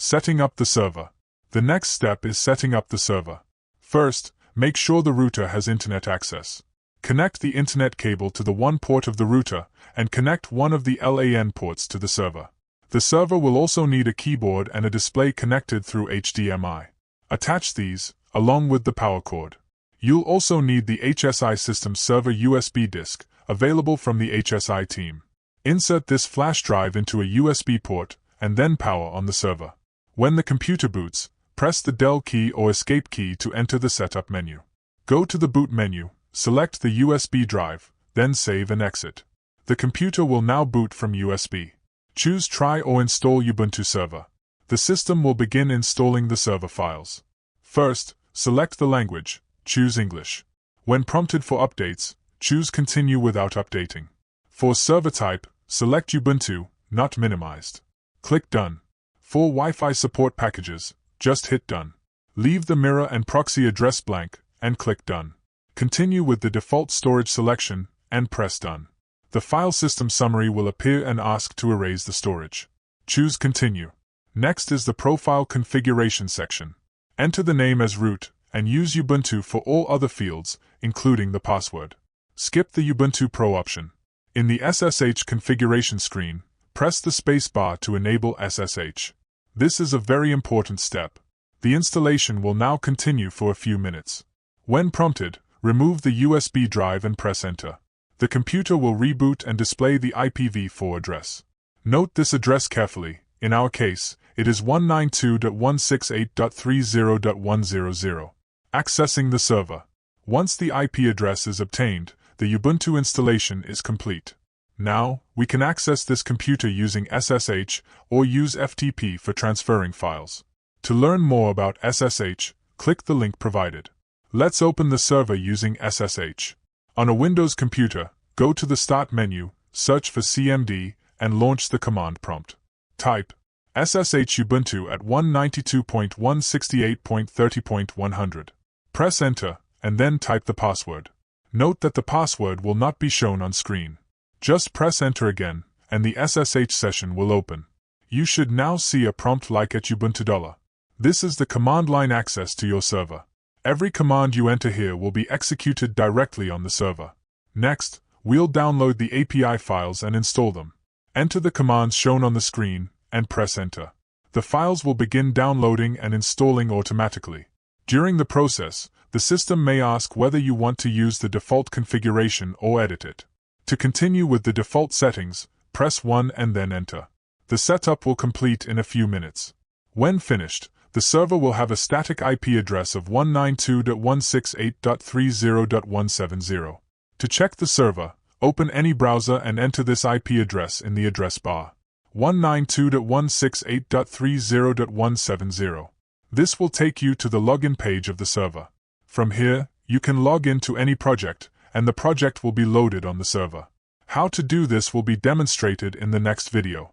Setting up the server. The next step is setting up the server. First, make sure the router has internet access. Connect the internet cable to the one port of the router and connect one of the LAN ports to the server. The server will also need a keyboard and a display connected through HDMI. Attach these, along with the power cord. You'll also need the HSI system server USB disk, available from the HSI team. Insert this flash drive into a USB port, and then power on the server. When the computer boots, press the Del key or Escape key to enter the setup menu. Go to the boot menu, select the USB drive, then save and exit. The computer will now boot from USB. Choose Try or Install Ubuntu Server. The system will begin installing the server files. First, select the language, choose English. When prompted for updates, choose Continue without updating. For server type, select Ubuntu, not minimized. Click Done. For Wi-Fi support packages, just hit Done. Leave the mirror and proxy address blank, and click Done. Continue with the default storage selection, and press Done. The file system summary will appear and ask to erase the storage. Choose Continue. Next is the Profile Configuration section. Enter the name as root, and use Ubuntu for all other fields, including the password. Skip the Ubuntu Pro option. In the SSH configuration screen, press the space bar to enable SSH. This is a very important step. The installation will now continue for a few minutes. When prompted, remove the USB drive and press Enter. The computer will reboot and display the IPv4 address. Note this address carefully. In our case, it is 192.168.30.100. Accessing the server. Once the IP address is obtained, the Ubuntu installation is complete. Now, we can access this computer using SSH or use FTP for transferring files. To learn more about SSH, click the link provided. Let's open the server using SSH. On a Windows computer, go to the Start menu, search for CMD, and launch the command prompt. Type SSH Ubuntu at 192.168.30.100. Press Enter, and then type the password. Note that the password will not be shown on screen. Just press Enter again, and the SSH session will open. You should now see a prompt like at Ubuntu. This is the command line access to your server. Every command you enter here will be executed directly on the server. Next, we'll download the API files and install them. Enter the commands shown on the screen, and press Enter. The files will begin downloading and installing automatically. During the process, the system may ask whether you want to use the default configuration or edit it. To continue with the default settings, press 1 and then Enter. The setup will complete in a few minutes. When finished, the server will have a static IP address of 192.168.30.170. To check the server, open any browser and enter this IP address in the address bar. 192.168.30.170. This will take you to the login page of the server. From here, you can log into any project, and the project will be loaded on the server. How to do this will be demonstrated in the next video.